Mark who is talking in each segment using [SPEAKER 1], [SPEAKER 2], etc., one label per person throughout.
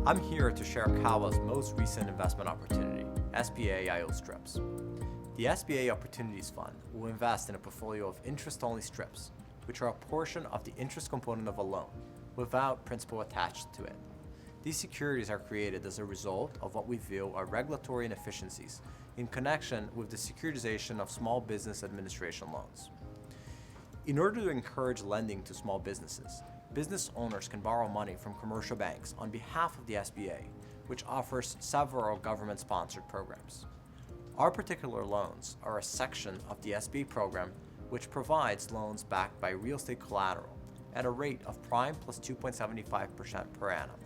[SPEAKER 1] I'm here to share Kawa's most recent investment opportunity, SBA IO strips. The SBA Opportunities Fund will invest in a portfolio of interest-only strips, which are a portion of the interest component of a loan, without principal attached to it. These securities are created as a result of what we view are regulatory inefficiencies in connection with the securitization of small business administration loans. In order to encourage lending to small businesses, business owners can borrow money from commercial banks on behalf of the SBA, which offers several government-sponsored programs. Our particular loans are a section of the SBA program which provides loans backed by real estate collateral at a rate of prime plus 2.75% per annum,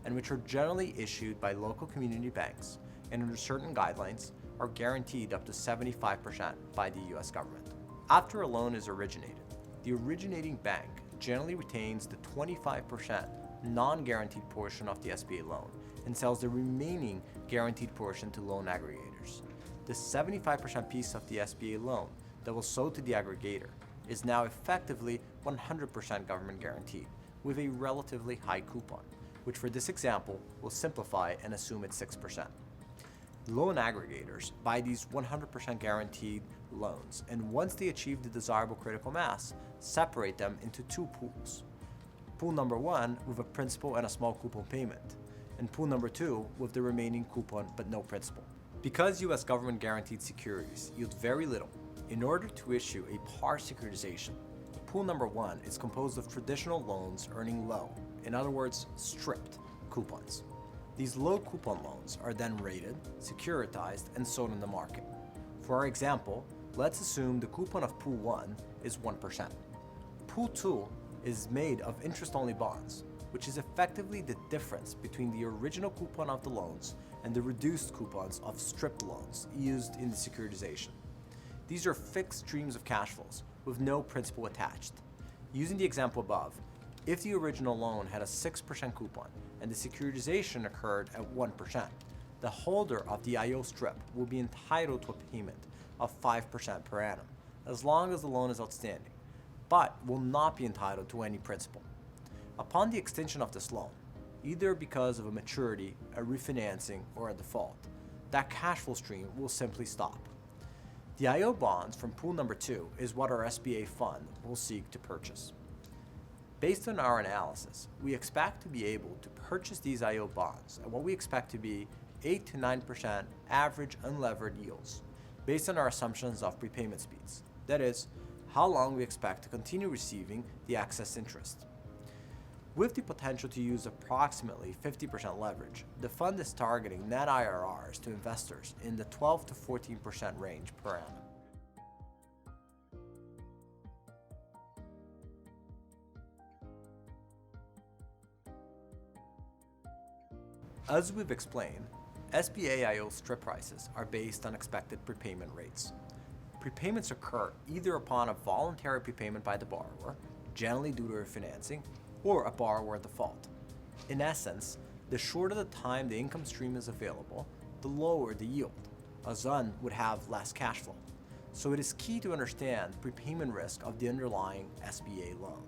[SPEAKER 1] and which are generally issued by local community banks and under certain guidelines are guaranteed up to 75% by the US government. After a loan is originated, the originating bank generally retains the 25% non-guaranteed portion of the SBA loan and sells the remaining guaranteed portion to loan aggregators. The 75% piece of the SBA loan that was sold to the aggregator is now effectively 100% government guaranteed with a relatively high coupon, which for this example will simplify and assume it's 6%. Loan aggregators buy these 100% guaranteed loans, and once they achieve the desirable critical mass, separate them into two pools. Pool number one with a principal and a small coupon payment, and pool number two with the remaining coupon but no principal. Because US government guaranteed securities yield very little, in order to issue a par securitization, pool number one is composed of traditional loans earning low, in other words, stripped coupons. These low coupon loans are then rated, securitized, and sold in the market. For our example, let's assume the coupon of pool 1 is 1%. Pool 2 is made of interest-only bonds, which is effectively the difference between the original coupon of the loans and the reduced coupons of stripped loans used in the securitization. These are fixed streams of cash flows with no principal attached. Using the example above, if the original loan had a 6% coupon and the securitization occurred at 1%, the holder of the IO strip will be entitled to a payment of 5% per annum, as long as the loan is outstanding, but will not be entitled to any principal. Upon the extension of this loan, either because of a maturity, a refinancing, or a default, that cash flow stream will simply stop. The IO bonds from pool number 2 is what our SBA fund will seek to purchase. Based on our analysis, we expect to be able to purchase these IO bonds at what we expect to be 8 to 9% average unlevered yields, based on our assumptions of prepayment speeds. That is, how long we expect to continue receiving the excess interest. With the potential to use approximately 50% leverage, the fund is targeting net IRRs to investors in the 12 to 14% range per annum. As we've explained, SBA IO strip prices are based on expected prepayment rates. Prepayments occur either upon a voluntary prepayment by the borrower, generally due to refinancing, or a borrower default. In essence, the shorter the time the income stream is available, the lower the yield, as one would have less cash flow. So it is key to understand the prepayment risk of the underlying SBA loan.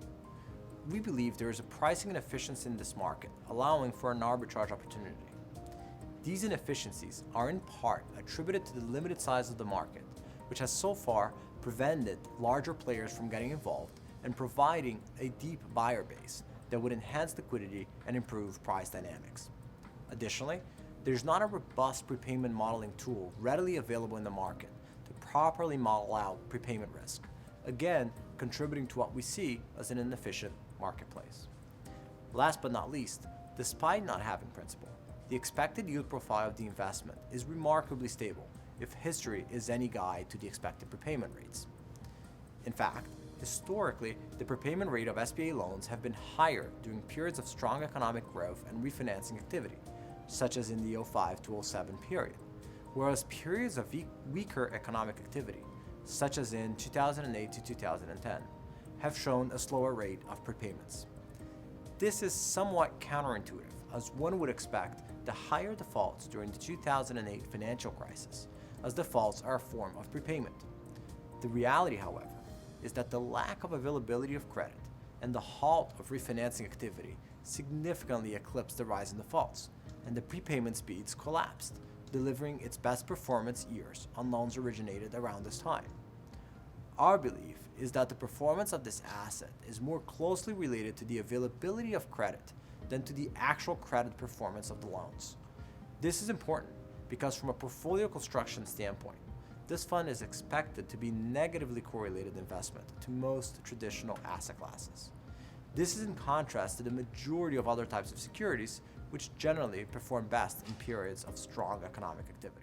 [SPEAKER 1] We believe there is a pricing inefficiency in this market, allowing for an arbitrage opportunity. These inefficiencies are in part attributed to the limited size of the market, which has so far prevented larger players from getting involved and providing a deep buyer base that would enhance liquidity and improve price dynamics. Additionally, there's not a robust prepayment modeling tool readily available in the market to properly model out prepayment risk, again contributing to what we see as an inefficient marketplace. Last but not least, despite not having principal, the expected yield profile of the investment is remarkably stable if history is any guide to the expected prepayment rates. In fact, historically, the prepayment rate of SBA loans have been higher during periods of strong economic growth and refinancing activity, such as in the 05 to 07 period, whereas periods of weaker economic activity, such as in 2008 to 2010, have shown a slower rate of prepayments. This is somewhat counterintuitive, as one would expect the higher defaults during the 2008 financial crisis, as defaults are a form of prepayment. The reality, however, is that the lack of availability of credit and the halt of refinancing activity significantly eclipsed the rise in defaults, and the prepayment speeds collapsed, delivering its best performance years on loans originated around this time. Our belief is that the performance of this asset is more closely related to the availability of credit than to the actual credit performance of the loans. This is important because from a portfolio construction standpoint, this fund is expected to be negatively correlated investment to most traditional asset classes. This is in contrast to the majority of other types of securities, which generally perform best in periods of strong economic activity.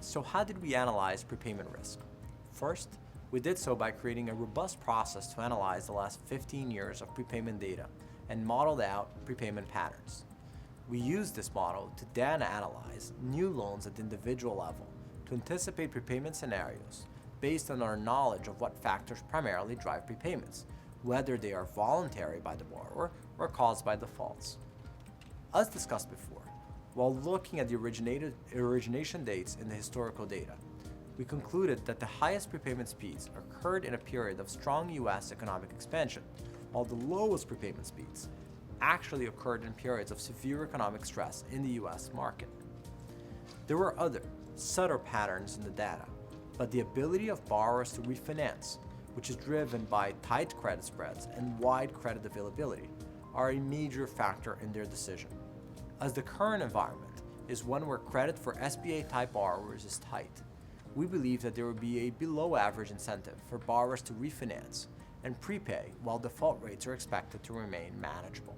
[SPEAKER 1] So how did we analyze prepayment risk? First, we did so by creating a robust process to analyze the last 15 years of prepayment data and modeled out prepayment patterns. We used this model to then analyze new loans at the individual level to anticipate prepayment scenarios based on our knowledge of what factors primarily drive prepayments, whether they are voluntary by the borrower or caused by defaults. As discussed before, while looking at the origination dates in the historical data, we concluded that the highest prepayment speeds occurred in a period of strong U.S. economic expansion, while the lowest prepayment speeds actually occurred in periods of severe economic stress in the U.S. market. There were other, subtle patterns in the data, but the ability of borrowers to refinance, which is driven by tight credit spreads and wide credit availability, are a major factor in their decision. As the current environment is one where credit for SBA-type borrowers is tight, we believe that there will be a below-average incentive for borrowers to refinance and prepay while default rates are expected to remain manageable.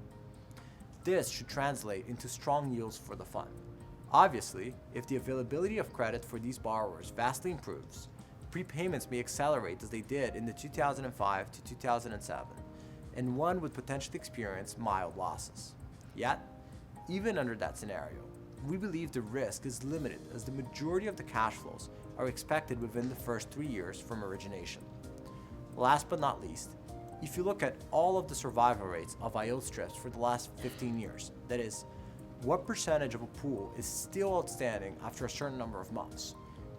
[SPEAKER 1] This should translate into strong yields for the fund. Obviously, if the availability of credit for these borrowers vastly improves, prepayments may accelerate as they did in the 2005 to 2007, and one would potentially experience mild losses. Yet, even under that scenario, we believe the risk is limited as the majority of the cash flows are expected within the first 3 years from origination. Last but not least, if you look at all of the survival rates of IO strips for the last 15 years, that is, what percentage of a pool is still outstanding after a certain number of months,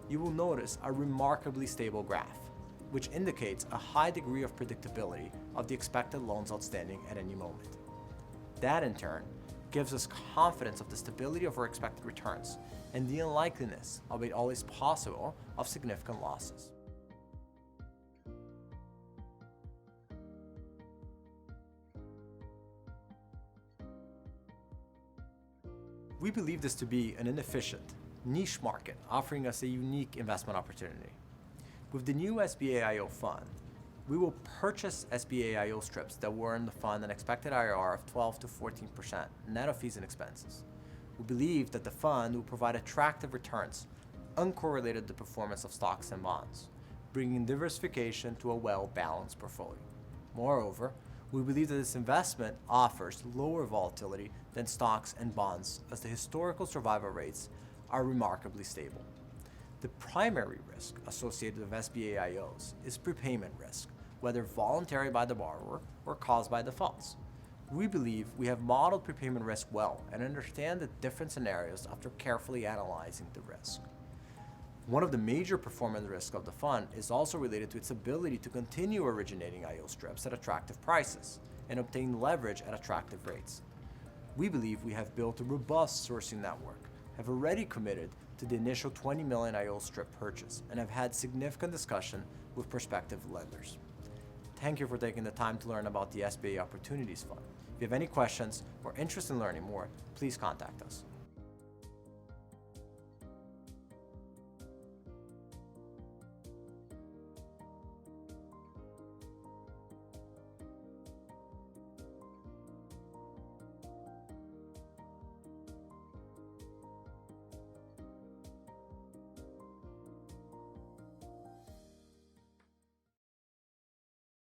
[SPEAKER 1] you will notice a remarkably stable graph, which indicates a high degree of predictability of the expected loans outstanding at any moment. That in turn gives us confidence of the stability of our expected returns and the unlikeliness, albeit always possible, of significant losses. We believe this to be an inefficient, niche market offering us a unique investment opportunity. With the new SBA IO fund, we will purchase SBA IO strips that will earn the fund an expected IRR of 12 to 14% net of fees and expenses. We believe that the fund will provide attractive returns uncorrelated to the performance of stocks and bonds, bringing diversification to a well-balanced portfolio. Moreover, we believe that this investment offers lower volatility than stocks and bonds as the historical survival rates are remarkably stable. The primary risk associated with SBA IOs is prepayment risk, whether voluntary by the borrower or caused by defaults. We believe we have modeled prepayment risk well and understand the different scenarios after carefully analyzing the risk. One of the major performance risks of the fund is also related to its ability to continue originating IO strips at attractive prices and obtain leverage at attractive rates. We believe we have built a robust sourcing network, have already committed to the initial 20 million IO strip purchase, and have had significant discussion with prospective lenders. Thank you for taking the time to learn about the SBA Opportunities Fund. If you have any questions or interest in learning more, please contact us.